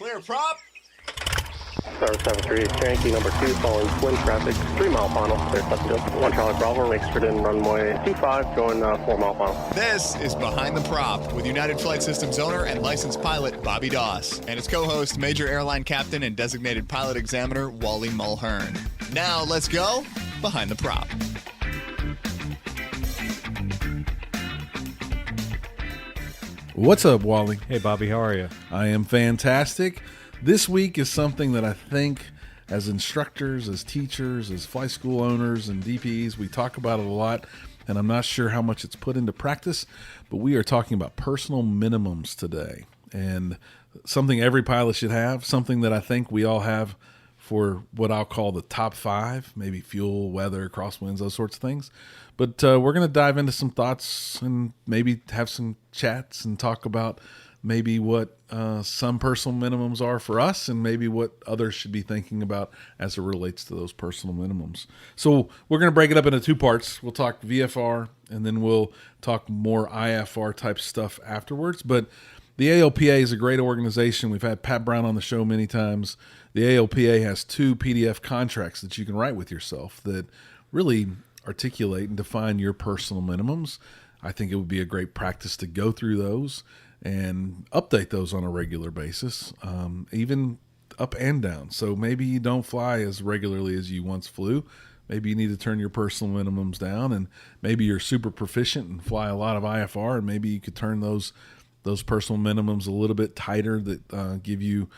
Clear prop. Star 73, Cherokee number 2, following twin traffic, 3 mile final, clear Pleasantville. 1 Charlie Bravo, exit in runway 25, going 4 mile final. This is Behind the Prop with United Flight Systems owner and licensed pilot Bobby Doss and his co-host, Major Airline Captain and designated pilot examiner Wally Mulhern. Now let's go Behind the Prop. What's up, Wally? Hey, Bobby, how are you? I am fantastic. This week is something that I think as instructors, as teachers, as flight school owners and DPs, we talk about it a lot, and I'm not sure how much it's put into practice, but we are talking about personal minimums today, and something every pilot should have, something that I think we all have for what I'll call the top 5, maybe fuel, weather, crosswinds, those sorts of things. But we're going to dive into some thoughts and maybe have some chats and talk about maybe what some personal minimums are for us and maybe what others should be thinking about as it relates to those personal minimums. So we're going to break it up into 2 parts. We'll talk VFR and then we'll talk more IFR type stuff afterwards. But the ALPA is a great organization. We've had Pat Brown on the show many times. The ALPA has 2 PDF contracts that you can write with yourself that really articulate and define your personal minimums. I think it would be a great practice to go through those and update those on a regular basis, even up and down. So maybe you don't fly as regularly as you once flew. Maybe you need to turn your personal minimums down, and maybe you're super proficient and fly a lot of IFR, and maybe you could turn those personal minimums a little bit tighter that give you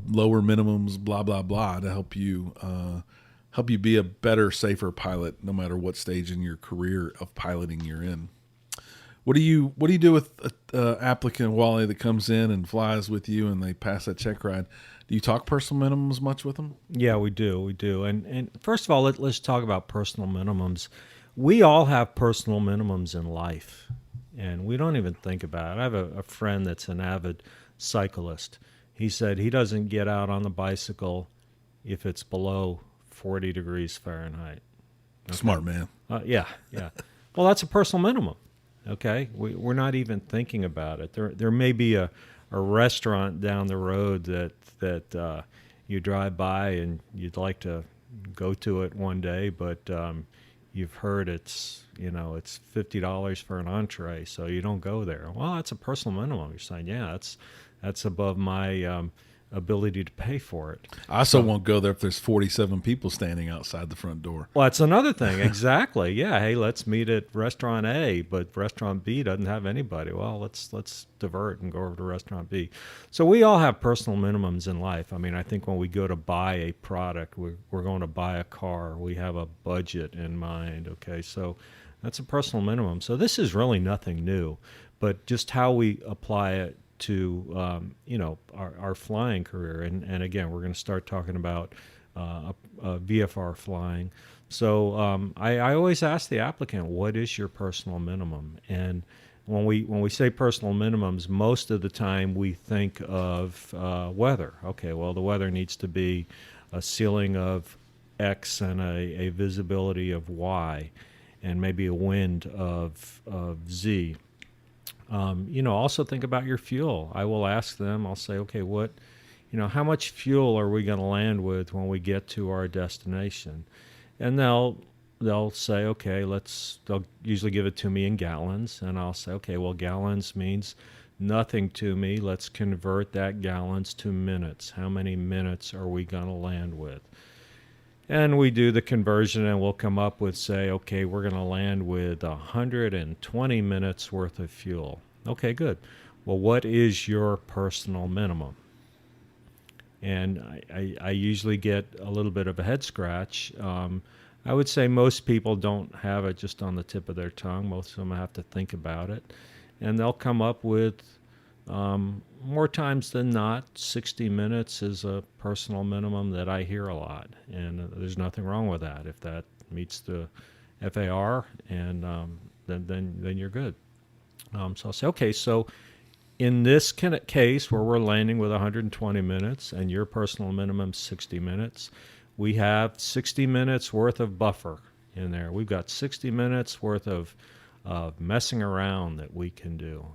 lower minimums, blah, blah, blah, to help you be a better, safer pilot no matter what stage in your career of piloting you're in. What do you do with an applicant, Wally, that comes in and flies with you and they pass that check ride? Do you talk personal minimums much with them? Yeah, we do. And first of all, let's talk about personal minimums. We all have personal minimums in life, and we don't even think about it. I have a friend that's an avid cyclist. He said he doesn't get out on the bicycle if it's below 40 degrees Fahrenheit. Okay? Smart man. Yeah. Well, that's a personal minimum. Okay, we're not even thinking about it. There may be a restaurant down the road that you drive by and you'd like to go to it one day, but you've heard it's $50 for an entree, so you don't go there. Well, that's a personal minimum. You're saying, yeah, that's above my ability to pay for it. I also won't go there if there's 47 people standing outside the front door. Well, that's another thing. Exactly. Yeah. Hey, let's meet at restaurant A, but restaurant B doesn't have anybody. Well, let's divert and go over to restaurant B. So we all have personal minimums in life. I mean, I think when we go to buy a product, we're going to buy a car. We have a budget in mind. Okay. So that's a personal minimum. So this is really nothing new, but just how we apply it to our flying career, and again, we're going to start talking about VFR flying. So I always ask the applicant, what is your personal minimum? And when we say personal minimums, most of the time we think of weather. Okay, well, the weather needs to be a ceiling of X and a visibility of Y, and maybe a wind of Z. Also think about your fuel. I will ask them, I'll say, okay, how much fuel are we going to land with when we get to our destination? And they'll say, okay, they'll usually give it to me in gallons. And I'll say, okay, well, gallons means nothing to me. Let's convert that gallons to minutes. How many minutes are we going to land with? And we do the conversion, and we'll come up with, say, okay, we're going to land with 120 minutes worth of fuel. Okay, good. Well, what is your personal minimum? And I usually get a little bit of a head scratch. I would say most people don't have it just on the tip of their tongue. Most of them have to think about it. And they'll come up with, more times than not, 60 minutes is a personal minimum that I hear a lot. And there's nothing wrong with that. If that meets the FAR, and then you're good. So I'll say, okay, so in this case where we're landing with 120 minutes and your personal minimum 60 minutes, we have 60 minutes worth of buffer in there. We've got 60 minutes worth of messing around that we can do.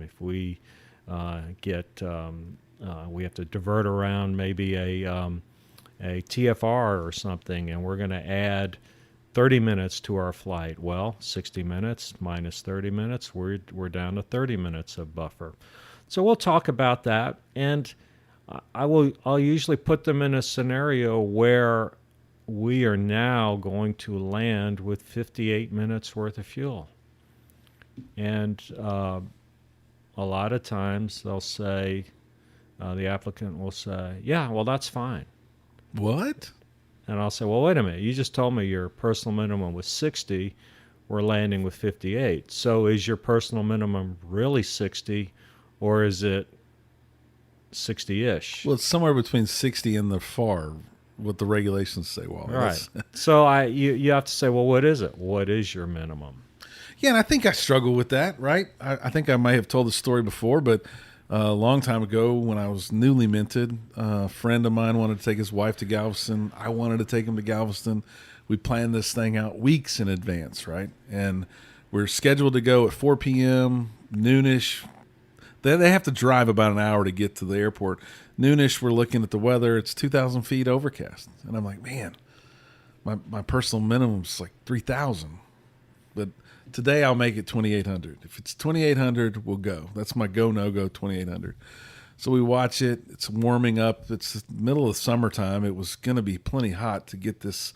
If we get we have to divert around maybe a TFR or something, and we're going to add 30 minutes to our flight. Well, 60 minutes minus 30 minutes, we're down to 30 minutes of buffer. So we'll talk about that, and I'll usually put them in a scenario where we are now going to land with 58 minutes worth of fuel. And a lot of times they'll say, the applicant will say, yeah, well, that's fine. What? And I'll say, well, wait a minute. You just told me your personal minimum was 60. We're landing with 58. So is your personal minimum really 60, or is it 60-ish? Well, it's somewhere between 60 and the FAR, what the regulations say, Wally. Right. So you have to say, well, what is it? What is your minimum? Yeah, and I think I struggle with that, right? I think I may have told the story before, but a long time ago when I was newly minted, a friend of mine wanted to take his wife to Galveston. I wanted to take him to Galveston. We planned this thing out weeks in advance, right? And we're scheduled to go at 4 p.m., noonish. They have to drive about an hour to get to the airport. Noonish, we're looking at the weather. It's 2,000 feet overcast. And I'm like, man, my personal minimum is like 3,000. But today I'll make it 2,800. If it's 2,800, we'll go. That's my go, no-go, 2,800. So we watch it. It's warming up. It's the middle of summertime. It was going to be plenty hot to get this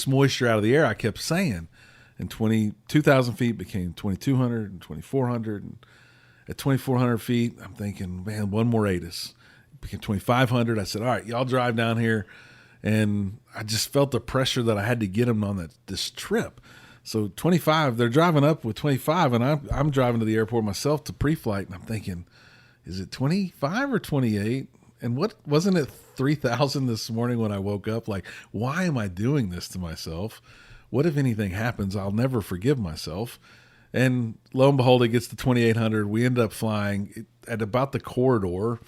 moisture out of the air, I kept saying. And 2,000 feet became 2,200 and 2,400. And at 2,400 feet, I'm thinking, man, one more ATIS. It became 2,500. I said, all right, y'all drive down here. And I just felt the pressure that I had to get them on this trip. So 25, they're driving up with 25, and I'm driving to the airport myself to pre-flight, and I'm thinking, is it 25 or 28? And what wasn't it 3,000 this morning when I woke up? Like, why am I doing this to myself? What if anything happens? I'll never forgive myself. And lo and behold, it gets to 2,800. We end up flying at about the corridor,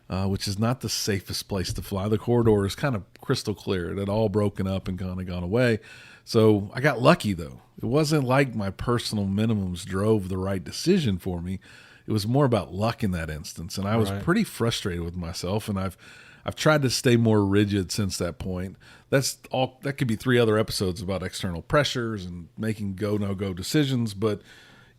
which is not the safest place to fly. The corridor is kind of crystal clear. It had all broken up and kind of gone away. So I got lucky, though. It wasn't like my personal minimums drove the right decision for me. It was more about luck in that instance. And I was pretty frustrated with myself, and I've tried to stay more rigid since that point. That could be 3 other episodes about external pressures and making go, no-go decisions. But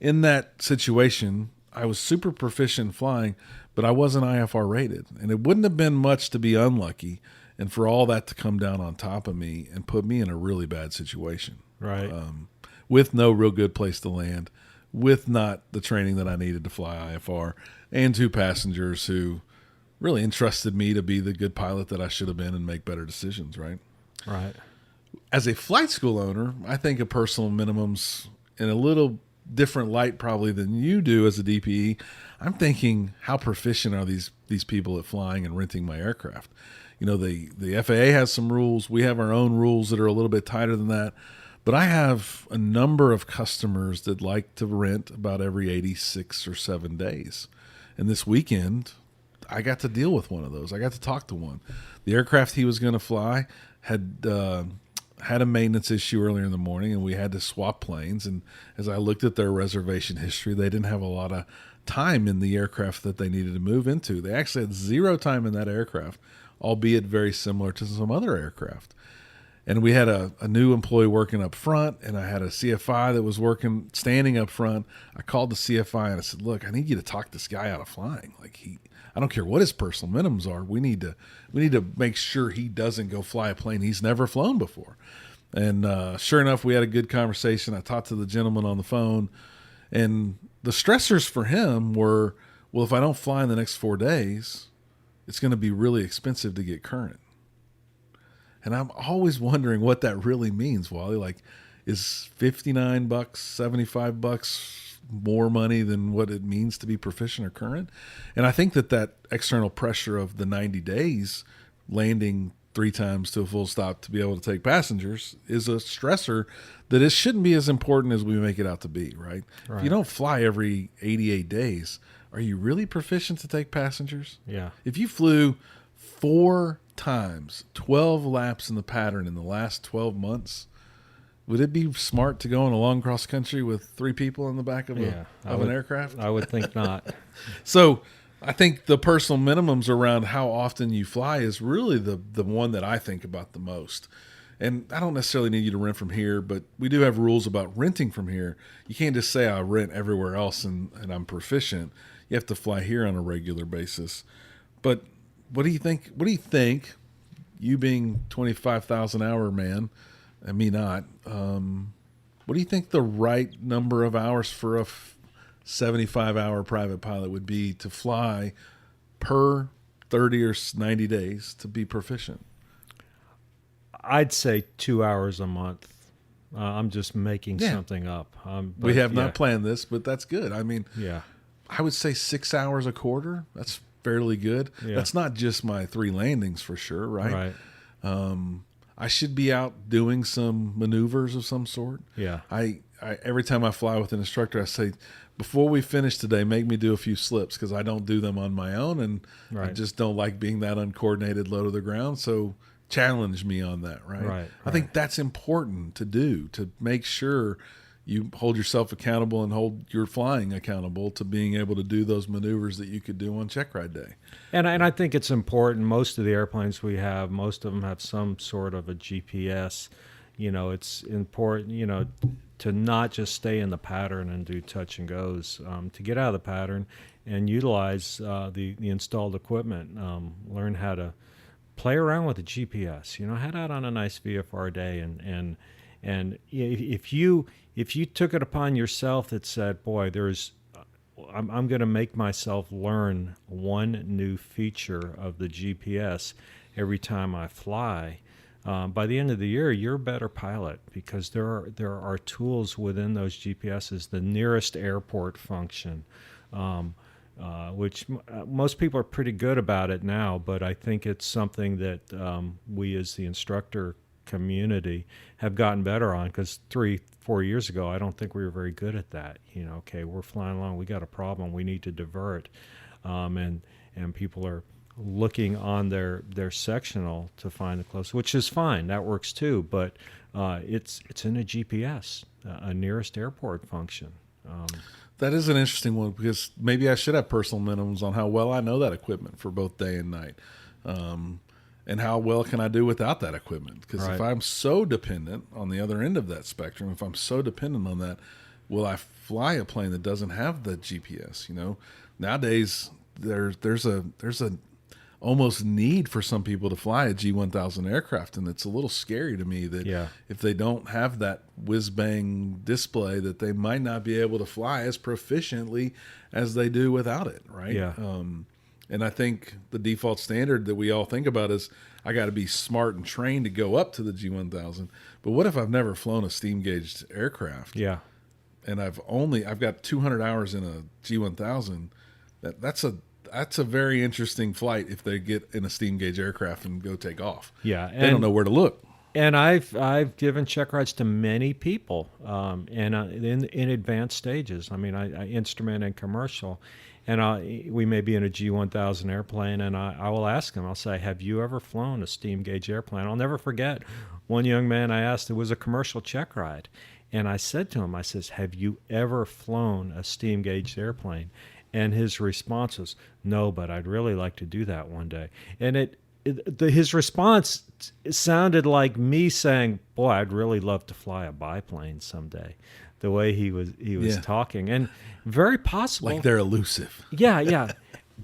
in that situation, I was super proficient flying, but I wasn't IFR rated. And it wouldn't have been much to be unlucky and for all that to come down on top of me and put me in a really bad situation. Right. With no real good place to land, with not the training that I needed to fly IFR, and 2 passengers who really entrusted me to be the good pilot that I should have been and make better decisions, right? Right. As a flight school owner, I think of personal minimums in a little different light probably than you do as a DPE. I'm thinking, how proficient are these people at flying and renting my aircraft? You know, the FAA has some rules. We have our own rules that are a little bit tighter than that. But I have a number of customers that like to rent about every 86 or 7 days. And this weekend, I got to deal with one of those. I got to talk to one. The aircraft he was going to fly had a maintenance issue earlier in the morning, and we had to swap planes. And as I looked at their reservation history, they didn't have a lot of time in the aircraft that they needed to move into. They actually had 0 time in that aircraft, albeit very similar to some other aircraft. And we had a new employee working up front, and I had a CFI that was standing up front. I called the CFI and I said, look, I need you to talk this guy out of flying. Like, I don't care what his personal minimums are. We need to make sure he doesn't go fly a plane he's never flown before. And sure enough, we had a good conversation. I talked to the gentleman on the phone, and the stressors for him were, well, if I don't fly in the next 4 days, it's going to be really expensive to get current. And I'm always wondering what that really means, Wally. Like, is $59, $75 more money than what it means to be proficient or current? And I think that external pressure of the 90 days landing 3 times to a full stop to be able to take passengers is a stressor that it shouldn't be as important as we make it out to be, right? If you don't fly every 88 days, are you really proficient to take passengers? Yeah. If you flew 4 times, 12 laps in the pattern in the last 12 months, would it be smart to go on a long cross country with 3 people in the back of an aircraft? I would think not. So I think the personal minimums around how often you fly is really the one that I think about the most. And I don't necessarily need you to rent from here, but we do have rules about renting from here. You can't just say I rent everywhere else and I'm proficient. You have to fly here on a regular basis. But what do you think? What do you think? You being 25,000 hour man, and me not. What do you think the right number of hours for a 75-hour private pilot would be to fly per 30 or 90 days to be proficient? I'd say 2 hours a month. I'm just making something up. We have not planned this, but that's good. I mean, Yeah. I would say 6 hours a quarter. That's fairly good. Yeah. That's not just my 3 landings for sure, right? Right. I should be out doing some maneuvers of some sort. Yeah. I every time I fly with an instructor, I say, before we finish today, make me do a few slips because I don't do them on my own, and I Right. just don't like being that uncoordinated low to the ground. So challenge me on that, right? Right, I think that's important to do, to make sure you hold yourself accountable and hold your flying accountable to being able to do those maneuvers that you could do on check ride day. And I think it's important. Most of the airplanes we have, most of them have some sort of a GPS. It's important, to not just stay in the pattern and do touch and goes, to get out of the pattern and utilize the installed equipment. Learn how to play around with the GPS. Head out on a nice VFR day, and if you took it upon yourself that said, boy, I'm going to make myself learn one new feature of the GPS every time I fly. By the end of the year, you're a better pilot because there are tools within those GPSs, the nearest airport function, which most people are pretty good about it now, but I think it's something that we as the instructor community have gotten better on, because 3-4 years ago, I don't think we were very good at that. Okay, we're flying along, we got a problem, we need to divert, and people are looking on their sectional to find the closest, which is fine, that works too, but it's in a GPS, a nearest airport function. That is an interesting one, because maybe I should have personal minimums on how well I know that equipment for both day and night. And how well can I do without that equipment? Because if I'm so dependent on the other end of that spectrum, if I'm so dependent on that, will I fly a plane that doesn't have the GPS? Nowadays there's a almost need for some people to fly a G1000 aircraft, and it's a little scary to me that if they don't have that whiz bang display, that they might not be able to fly as proficiently as they do without it, right? Yeah. And I think the default standard that we all think about is I got to be smart and trained to go up to the G1000. But what if I've never flown a steam gauged aircraft? Yeah. And I've got 200 hours in a G1000. That's a very interesting flight if they get in a steam gauge aircraft and go take off. Yeah. They don't know where to look. And I've given check rides to many people, and in advanced stages. I mean, I instrument and commercial. And we may be in a G1000 airplane, and I will ask him, I'll say, have you ever flown a steam gauge airplane? I'll never forget one young man I asked, it was a commercial check ride. And I said to him, I says, have you ever flown a steam gauge airplane? And his response was, no, but I'd really like to do that one day. And his response sounded like me saying, boy, I'd really love to fly a biplane someday. The way he was talking, and very possible, like they're elusive. Yeah.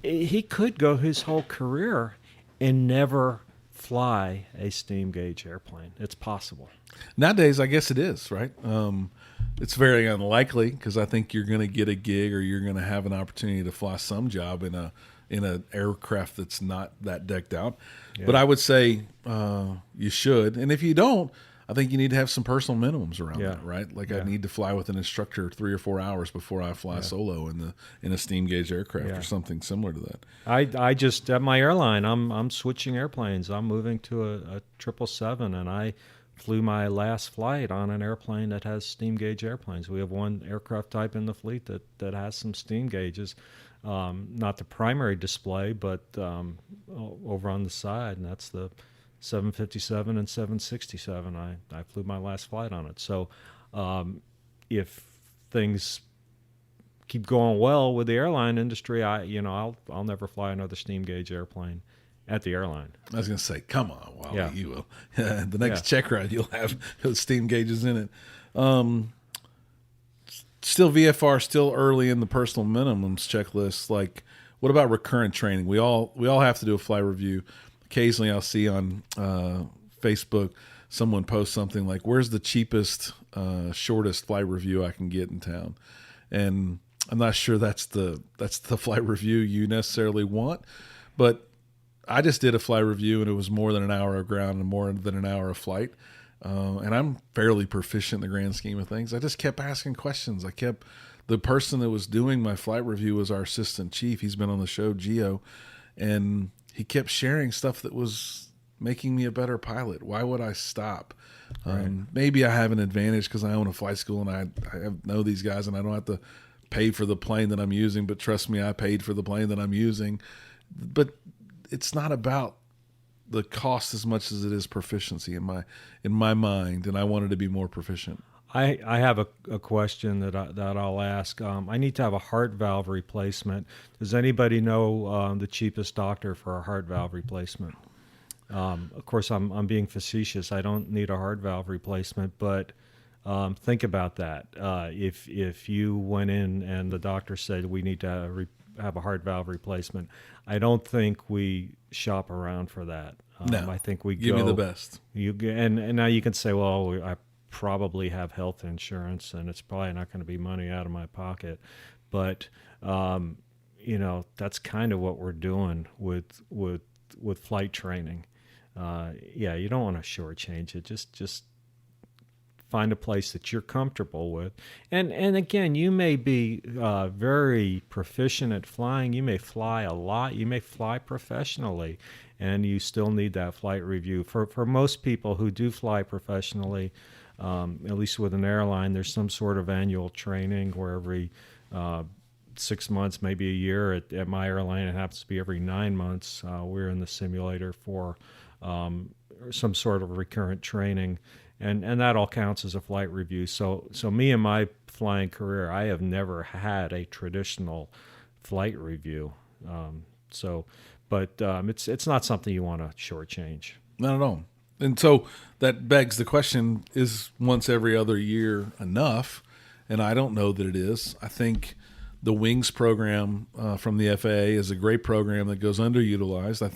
He could go his whole career and never fly a steam gauge airplane. It's possible. Nowadays, I guess it is, right? It's very unlikely, because I think you're going to get a gig, or you're going to have an opportunity to fly some job in an aircraft that's not that decked out. Yeah. But I would say you should, and if you don't, I think you need to have some personal minimums around that, right? Like I need to fly with an instructor 3 or 4 hours before I fly solo in a steam gauge aircraft or something similar to that. I just at my airline, I'm switching airplanes. I'm moving to a 777, and I flew my last flight on an airplane that has steam gauge airplanes. We have one aircraft type in the fleet that has some steam gauges, not the primary display, but over on the side, and that's the 757 and 767. I flew my last flight on it. So if things keep going well with the airline industry, I'll never fly another steam gauge airplane at the airline. I was going to say, come on, Wally, Yeah. you will. The next Yeah. check ride, you'll have those steam gauges in it. Still VFR, still early in the personal minimums checklist. Like, what about recurrent training? We all have to do a flight review. Occasionally, I'll see on Facebook someone post something like, "Where's the cheapest, shortest flight review I can get in town?" And I'm not sure that's the flight review you necessarily want, but I just did a flight review, and it was more than an hour of ground and more than an hour of flight. And I'm fairly proficient in the grand scheme of things. I just kept asking questions. The person that was doing my flight review was our assistant chief. He's been on the show, Gio, and he kept sharing stuff that was making me a better pilot. Why would I stop? Right. Maybe I have an advantage because I own a flight school and I know these guys, and I don't have to pay for the plane that I'm using, but trust me, I paid for the plane that I'm using. But it's not about the cost as much as it is proficiency in my mind, and I wanted to be more proficient. I have a question that I'll ask. I need to have a heart valve replacement. Does anybody know the cheapest doctor for a heart valve replacement? Of course, I'm being facetious. I don't need a heart valve replacement, but think about that. If you went in and the doctor said we need to have a heart valve replacement, I don't think we shop around for that. No, I think we give go, me the best. And now you can say, well, I probably have health insurance, and it's probably not going to be money out of my pocket, but that's kind of what we're doing with flight training. You don't want to shortchange it. Just find a place that you're comfortable with. And again, you may be very proficient at flying. You may fly a lot. You may fly professionally, and you still need that flight review. For most people who do fly professionally, at least with an airline, there's some sort of annual training where every 6 months, maybe a year. At my airline, it happens to be every 9 months. We're in the simulator for some sort of recurrent training. And that all counts as a flight review. So me in my flying career, I have never had a traditional flight review. But it's not something you want to shortchange. Not at all. And so that begs the question, is once every other year enough? And I don't know that it is. I think the Wings program from the FAA is a great program that goes underutilized.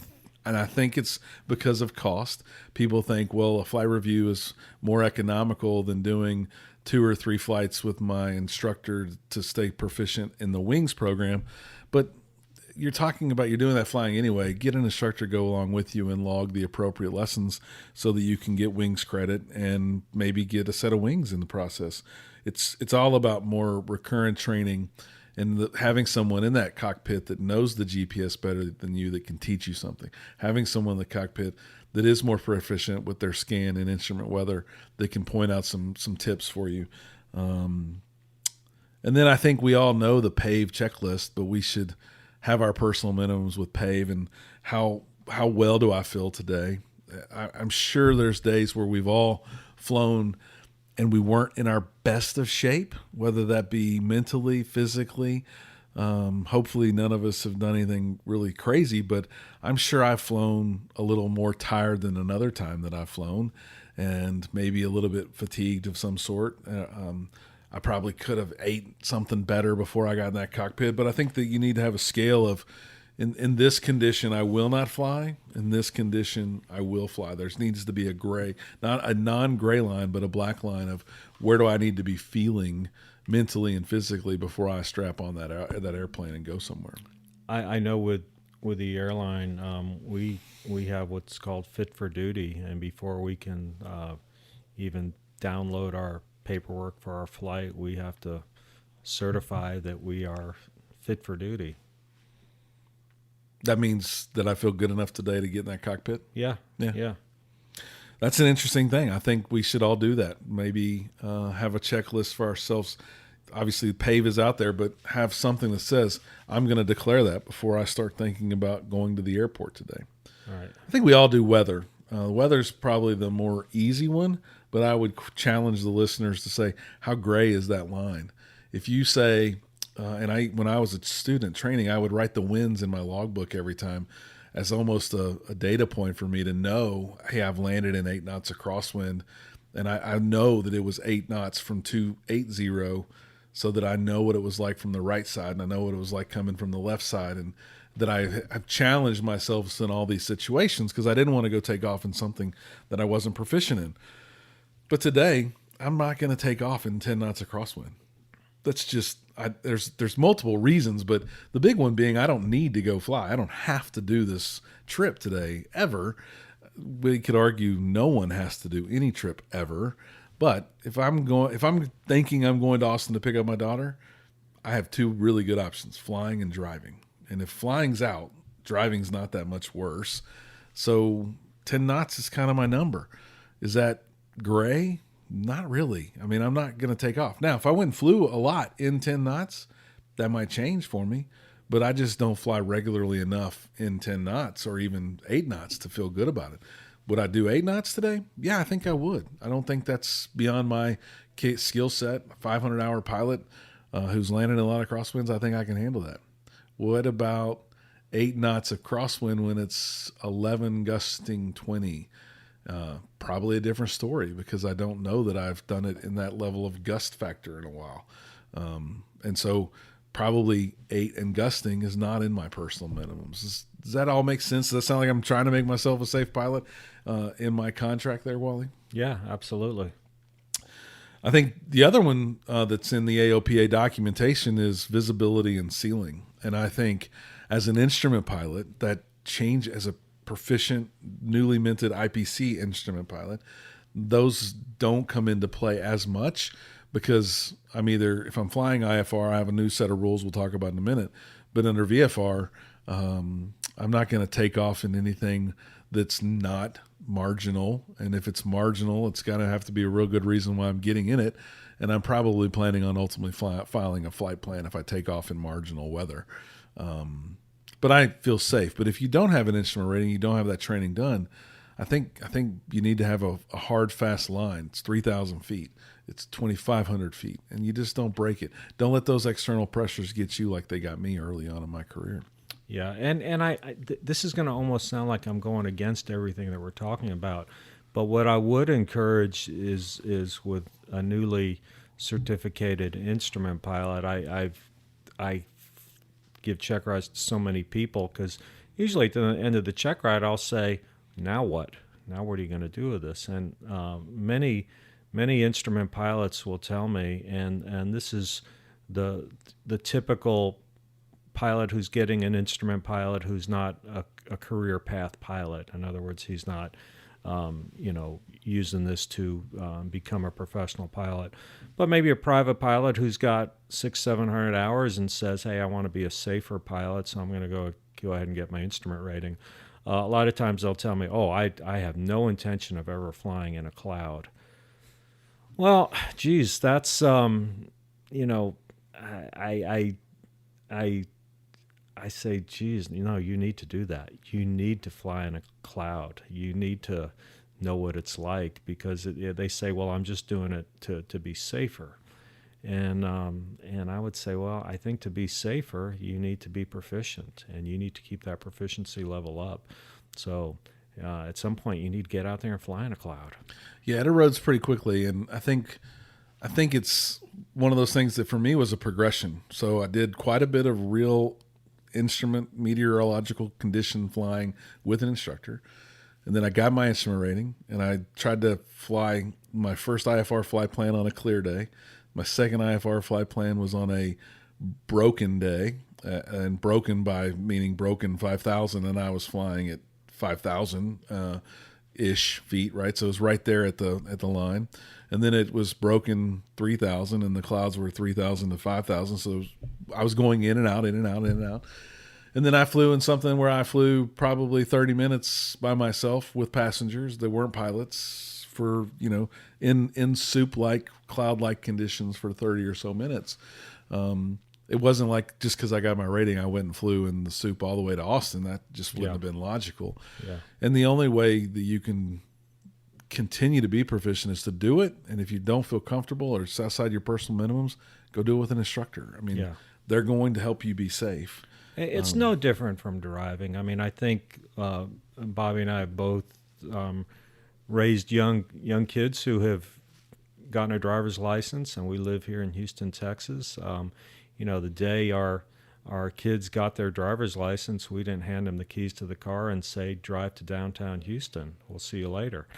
And I think it's because of cost. People think, well, a flight review is more economical than doing 2 or 3 flights with my instructor to stay proficient in the Wings program. But you're talking about you're doing that flying anyway. Get an instructor to go along with you and log the appropriate lessons so that you can get Wings credit and maybe get a set of wings in the process. It's all about more recurrent training and having someone in that cockpit that knows the GPS better than you, that can teach you something. Having someone in the cockpit that is more proficient with their scan and instrument weather that can point out some tips for you. And then I think we all know the PAVE checklist, but we should have our personal minimums with PAVE and how well do I feel today. I'm sure there's days where we've all flown and we weren't in our best of shape, whether that be mentally, physically. Hopefully none of us have done anything really crazy, but I'm sure I've flown a little more tired than another time that I've flown, and maybe a little bit fatigued of some sort. I probably could have ate something better before I got in that cockpit, but I think that you need to have a scale of, in this condition, I will not fly. In this condition, I will fly. There needs to be a gray, not a non-gray line, but a black line of where do I need to be feeling mentally and physically before I strap on that airplane and go somewhere. I know with the airline, we have what's called fit for duty, and before we can even download our paperwork for our flight, we have to certify that we are fit for duty. That means that I feel good enough today to get in that cockpit? Yeah. That's an interesting thing. I think we should all do that. Maybe have a checklist for ourselves. Obviously, PAVE is out there, but have something that says, I'm going to declare that before I start thinking about going to the airport today. All right. I think we all do weather. Weather's probably the more easy one, but I would challenge the listeners to say, how gray is that line? If you say when I was a student training, I would write the winds in my logbook every time as almost a data point for me to know, hey, I've landed in 8 knots of crosswind, and I know that it was 8 knots from 280, so that I know what it was like from the right side, and I know what it was like coming from the left side, and that I've challenged myself in all these situations because I didn't want to go take off in something that I wasn't proficient in. But today, I'm not going to take off in 10 knots of crosswind. That's just, there's multiple reasons, but the big one being I don't need to go fly. I don't have to do this trip today ever. We could argue no one has to do any trip ever. But if I'm thinking I'm going to Austin to pick up my daughter, I have 2 really good options, flying and driving. And if flying's out, driving's not that much worse. So 10 knots is kind of my number. Is that gray? Not really. I mean, I'm not going to take off. Now, if I went and flew a lot in 10 knots, that might change for me. But I just don't fly regularly enough in 10 knots or even 8 knots to feel good about it. Would I do 8 knots today? Yeah, I think I would. I don't think that's beyond my skill set. 500-hour pilot who's landed in a lot of crosswinds, I think I can handle that. What about 8 knots of crosswind when it's 11 gusting 20? Probably a different story because I don't know that I've done it in that level of gust factor in a while. And so probably 8 and gusting is not in my personal minimums. Does that all make sense? Does that sound like I'm trying to make myself a safe pilot in my contract there, Wally? Yeah, absolutely. I think the other one that's in the AOPA documentation is visibility and ceiling. And I think as an instrument pilot, that change as a proficient, newly minted IPC instrument pilot, those don't come into play as much because if I'm flying IFR, I have a new set of rules we'll talk about in a minute. But under VFR, I'm not going to take off in anything that's not marginal. And if it's marginal, it's going to have to be a real good reason why I'm getting in it. And I'm probably planning on ultimately filing a flight plan if I take off in marginal weather. But I feel safe. But if you don't have an instrument rating, you don't have that training done, I think you need to have a hard, fast line. It's 3,000 feet. It's 2,500 feet. And you just don't break it. Don't let those external pressures get you like they got me early on in my career. Yeah, and this is going to almost sound like I'm going against everything that we're talking about. But what I would encourage is with a newly certificated instrument pilot, I give check rides to so many people because usually at the end of the check ride I'll say, now what? Now what are you going to do with this? And many instrument pilots will tell me, and this is the typical pilot who's getting an instrument pilot who's not a career path pilot. In other words, he's not using this to become a professional pilot, but maybe a private pilot who's got 600-700 hours and says, hey, I want to be a safer pilot, so I'm going to go ahead and get my instrument rating. A lot of times they'll tell me, oh, I have no intention of ever flying in a cloud. Well, geez, that's I say, geez, you need to do that. You need to fly in a cloud. You need to know what it's like because they say, well, I'm just doing it to be safer. And I would say, well, I think to be safer, you need to be proficient, and you need to keep that proficiency level up. So at some point, you need to get out there and fly in a cloud. Yeah, it erodes pretty quickly, and I think it's one of those things that for me was a progression. So I did quite a bit of real instrument meteorological condition flying with an instructor, and then I got my instrument rating, and I tried to fly my first IFR flight plan on a clear day. My second IFR flight plan was on a broken day, and broken by meaning broken 5,000, and I was flying at 5,000 ish feet, right? So it was right there at the line. And then it was broken 3,000, and the clouds were 3,000 to 5,000. So I was going in and out, in and out, in and out. And then I flew in something where I flew probably 30 minutes by myself with passengers that weren't pilots for, in soup-like, cloud-like conditions for 30 or so minutes. It wasn't like just because I got my rating, I went and flew in the soup all the way to Austin. That just wouldn't have been logical. Yeah. And the only way that you can continue to be proficient is to do it. And if you don't feel comfortable or it's outside your personal minimums, go do it with an instructor. I mean, they're going to help you be safe. It's no different from driving. I mean, I think Bobby and I have both raised young kids who have gotten a driver's license, and we live here in Houston, Texas. The day our kids got their driver's license, we didn't hand them the keys to the car and say, drive to downtown Houston. We'll see you later.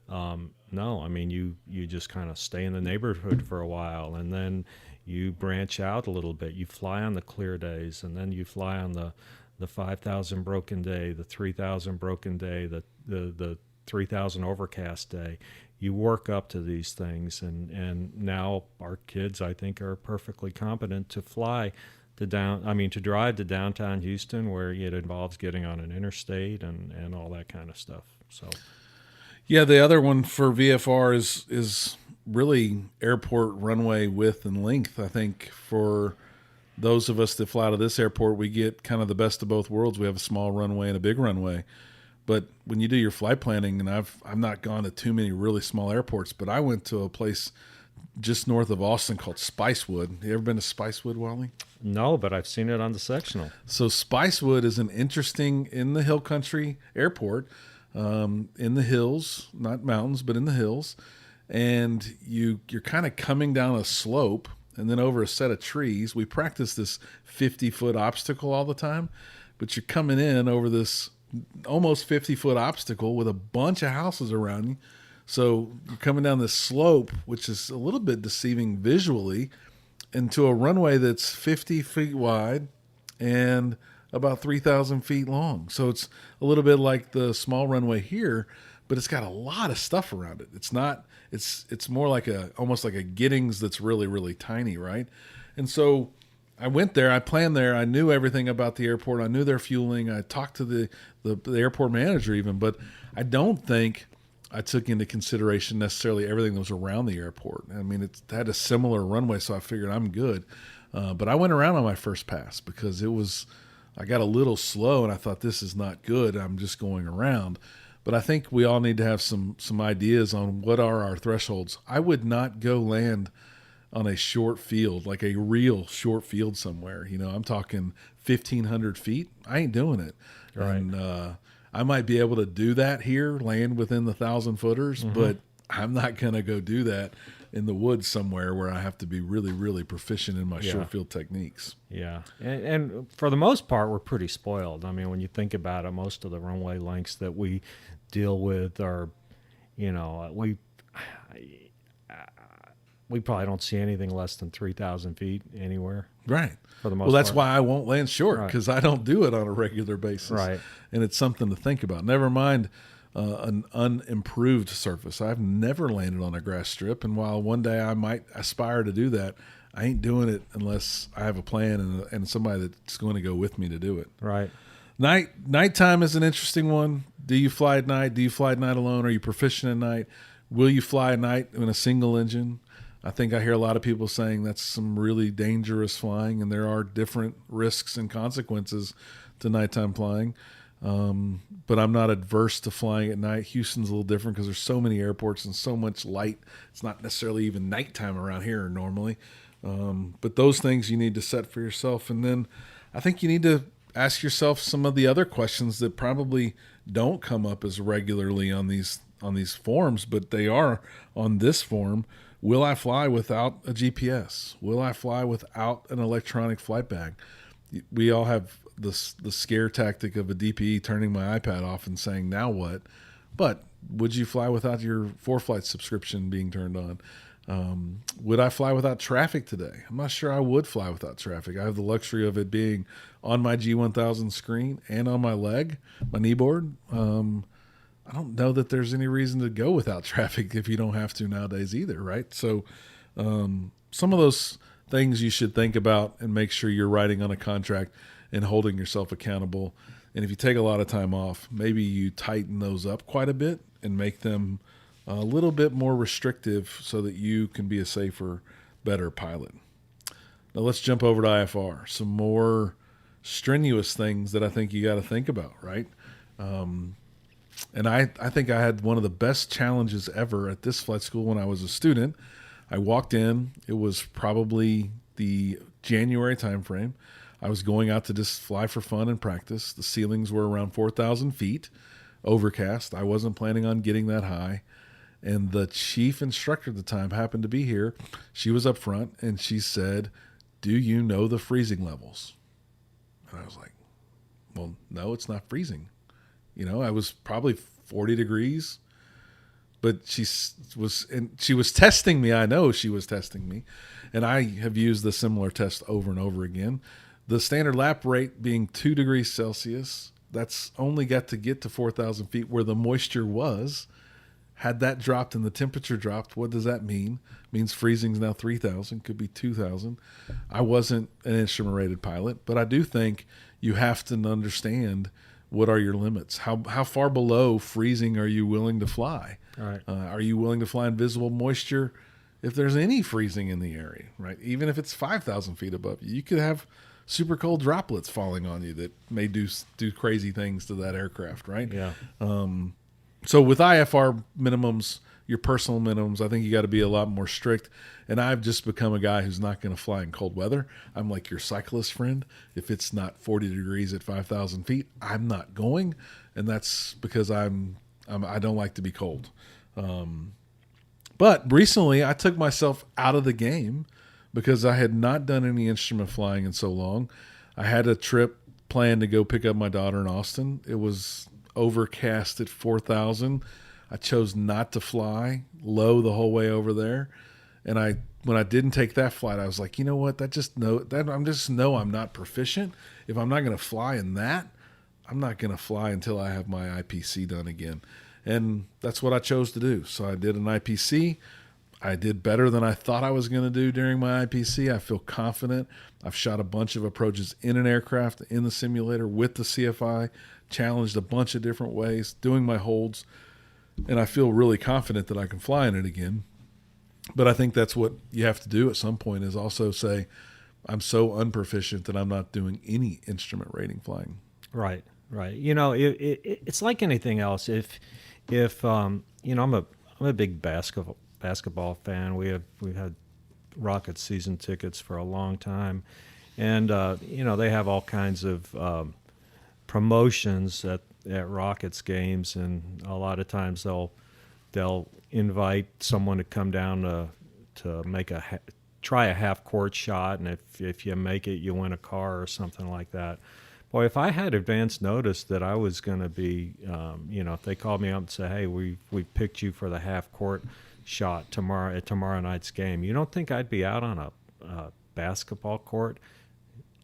No, I mean, you just kind of stay in the neighborhood for a while, and then you branch out a little bit. You fly on the clear days, and then you fly on the 5,000 broken day, the 3,000 broken day, the 3,000 overcast day. You work up to these things, and now our kids, I think, are perfectly competent to fly to drive to downtown Houston, where it involves getting on an interstate and all that kind of stuff. So, yeah, the other one for VFR is really airport runway width and length. I think for those of us that fly to this airport, we get kind of the best of both worlds. We have a small runway and a big runway. But when you do your flight planning, and I've not gone to too many really small airports, but I went to a place just north of Austin called Spicewood. You ever been to Spicewood, Wally? No, but I've seen it on the sectional. So Spicewood is an interesting in the hill country airport, in the hills, not mountains, but in the hills. And you're kind of coming down a slope and then over a set of trees. We practice this 50-foot obstacle all the time, but you're coming in over this almost 50-foot obstacle with a bunch of houses around you. So you're coming down this slope, which is a little bit deceiving visually, into a runway that's 50 feet wide and about 3,000 feet long. So it's a little bit like the small runway here, but it's got a lot of stuff around it. It's more like almost like a Giddings that's really, really tiny, right? And so I went there, I planned there, I knew everything about the airport, I knew their fueling, I talked to the airport manager even, but I don't think I took into consideration necessarily everything that was around the airport. I mean, it had a similar runway, so I figured I'm good. But I went around on my first pass because I got a little slow and I thought this is not good, I'm just going around. But I think we all need to have some ideas on what are our thresholds. I would not go land on a short field, like a real short field somewhere. I'm talking 1,500 feet. I ain't doing it. Right. And I might be able to do that here, land within the 1,000-footers, but I'm not going to go do that in the woods somewhere where I have to be really, really proficient in my short field techniques. Yeah. And for the most part, we're pretty spoiled. I mean, when you think about it, most of the runway lengths that we deal with are, we probably don't see anything less than 3,000 feet anywhere. Right. For the most well, that's part. why I won't land short, because I don't do it on a regular basis. Right. And it's something to think about. Never mind an unimproved surface. I've never landed on a grass strip, and while one day I might aspire to do that, I ain't doing it unless I have a plan and somebody that's going to go with me to do it. Right. Nighttime is an interesting one. Do you fly at night? Do you fly at night alone? Are you proficient at night? Will you fly at night in a single engine? I think I hear a lot of people saying that's some really dangerous flying, and there are different risks and consequences to nighttime flying. But I'm not adverse to flying at night. Houston's a little different because there's so many airports and so much light. It's not necessarily even nighttime around here normally. But those things you need to set for yourself. And then I think you need to ask yourself some of the other questions that probably don't come up as regularly on these forums, but they are on this forum. Will I fly without a GPS? Will I fly without an electronic flight bag? We all have the scare tactic of a DPE turning my iPad off and saying, now what? But would you fly without your ForeFlight subscription being turned on? Would I fly without traffic today? I'm not sure I would fly without traffic. I have the luxury of it being on my G1000 screen and on my leg, my knee board. I don't know that there's any reason to go without traffic if you don't have to nowadays either, right? So some of those things you should think about and make sure you're writing on a contract and holding yourself accountable. And if you take a lot of time off, maybe you tighten those up quite a bit and make them a little bit more restrictive so that you can be a safer, better pilot. Now let's jump over to IFR. Some more strenuous things that I think you got to think about, right? And I think I had one of the best challenges ever at this flight school when I was a student. I walked in. It was probably the January timeframe. I was going out to just fly for fun and practice. The ceilings were around 4,000 feet, overcast. I wasn't planning on getting that high. And the chief instructor at the time happened to be here. She was up front, and she said, "Do you know the freezing levels?" And I was like, "Well, no, it's not freezing." I was probably 40 degrees, but she was testing me. I know she was testing me, and I have used the similar test over and over again. The standard lap rate being 2 degrees Celsius, that's only got to get to 4,000 feet where the moisture was. Had that dropped and the temperature dropped, what does that mean? It means freezing's now 3,000, could be 2,000. I wasn't an instrument-rated pilot, but I do think you have to understand what are your limits. How far below freezing are you willing to fly? All right. Are you willing to fly in visible moisture if there's any freezing in the area, right? Even if it's 5,000 feet above you, you could have super cold droplets falling on you that may do crazy things to that aircraft, right? Yeah. So with IFR minimums, your personal minimums, I think you got to be a lot more strict. And I've just become a guy who's not going to fly in cold weather. I'm like your cyclist friend. If it's not 40 degrees at 5,000 feet, I'm not going. And that's because I don't like to be cold. But recently I took myself out of the game because I had not done any instrument flying in so long. I had a trip planned to go pick up my daughter in Austin. It was overcast at 4,000. I chose not to fly low the whole way over there. And when I didn't take that flight, I was like, you know what? I'm not proficient. If I'm not going to fly in that, I'm not going to fly until I have my IPC done again. And that's what I chose to do. So I did an IPC. I did better than I thought I was going to do during my IPC. I feel confident. I've shot a bunch of approaches in an aircraft, in the simulator, with the CFI, challenged a bunch of different ways, doing my holds, and I feel really confident that I can fly in it again. But I think that's what you have to do at some point, is also say, I'm so unproficient that I'm not doing any instrument rating flying. Right. It's like anything else. If I'm a big basketball fan. We've had Rockets season tickets for a long time, and they have all kinds of promotions at Rockets games, and a lot of times they'll invite someone to come down to make try a half court shot, and if you make it, you win a car or something like that. Boy, if I had advance notice that I was going to be, if they called me up and said, "Hey, we picked you for the half court shot at tomorrow night's game," you don't think I'd be out on a basketball court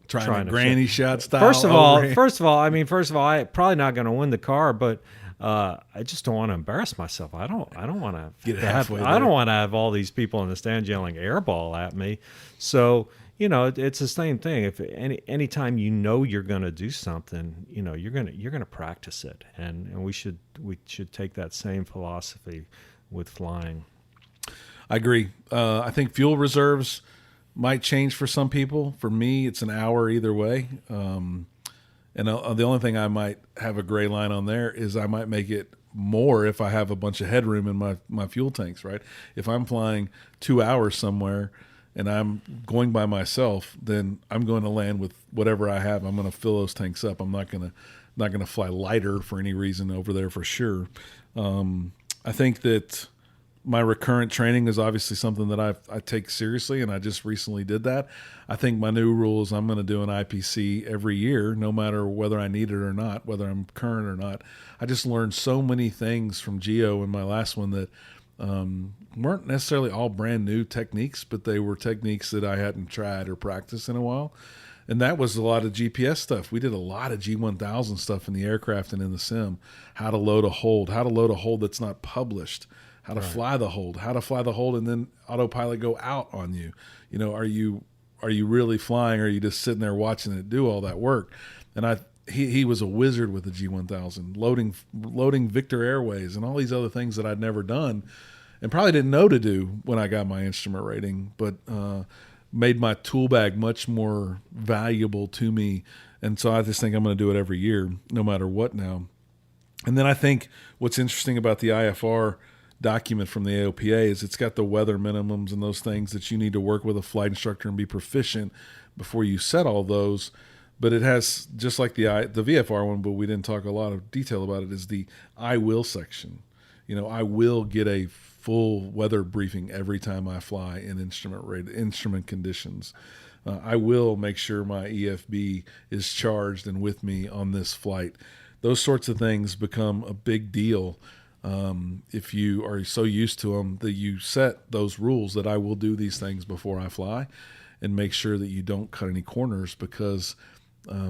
trying a granny shot style? First of all, I'm probably not going to win the car, but I just don't want to embarrass myself. I don't want to have all these people in the stands yelling airball at me. So it's the same thing. If anytime you're going to do something, you're going to practice it, and we should take that same philosophy with flying. I agree. I think fuel reserves might change for some people. For me, it's an hour either way. And the only thing I might have a gray line on there is I might make it more if I have a bunch of headroom in my fuel tanks, right? If I'm flying 2 hours somewhere and I'm going by myself, then I'm going to land with whatever I have. I'm going to fill those tanks up. I'm not going to fly lighter for any reason over there for sure. I think that my recurrent training is obviously something that I take seriously, and I just recently did that. I think my new rule is I'm going to do an IPC every year, no matter whether I need it or not, whether I'm current or not. I just learned so many things from Geo in my last one that weren't necessarily all brand new techniques, but they were techniques that I hadn't tried or practiced in a while. And that was a lot of GPS stuff. We did a lot of G1000 stuff in the aircraft and in the sim. How to load a hold that's not published. How to fly the hold, and then autopilot go out on you. Are you really flying, or are you just sitting there watching it do all that work? And he was a wizard with the G1000, loading Victor Airways and all these other things that I'd never done and probably didn't know to do when I got my instrument rating, but made my tool bag much more valuable to me. And so I just think I'm going to do it every year, no matter what now. And then I think what's interesting about the IFR document from the AOPA is it's got the weather minimums and those things that you need to work with a flight instructor and be proficient before you set all those. But it has, just like the VFR one, but we didn't talk a lot of detail about it, is the I will section. I will get a full weather briefing every time I fly in instrument conditions. I will make sure my EFB is charged and with me on this flight. Those sorts of things become a big deal if you are so used to them that you set those rules that I will do these things before I fly, and make sure that you don't cut any corners, because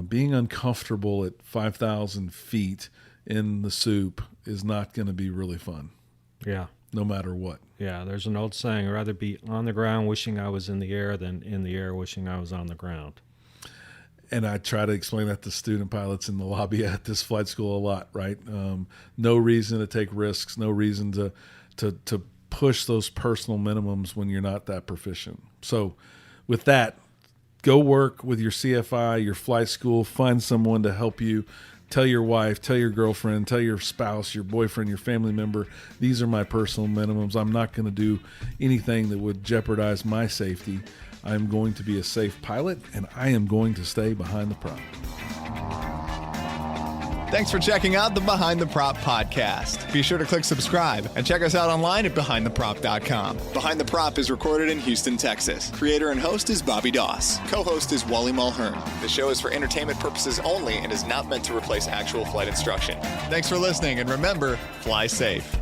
being uncomfortable at 5,000 feet in the soup is not going to be really fun. Yeah. No matter what. Yeah, there's an old saying, I'd rather be on the ground wishing I was in the air than in the air wishing I was on the ground. And I try to explain that to student pilots in the lobby at this flight school a lot, right? No reason to take risks, no reason to push those personal minimums when you're not that proficient. So with that, go work with your CFI, your flight school, find someone to help you. Tell your wife, tell your girlfriend, tell your spouse, your boyfriend, your family member, these are my personal minimums. I'm not going to do anything that would jeopardize my safety. I'm going to be a safe pilot, and I am going to stay behind the prop. Thanks for checking out the Behind the Prop podcast. Be sure to click subscribe and check us out online at BehindTheProp.com. Behind the Prop is recorded in Houston, Texas. Creator and host is Bobby Doss. Co-host is Wally Mulhern. The show is for entertainment purposes only and is not meant to replace actual flight instruction. Thanks for listening, and remember, fly safe.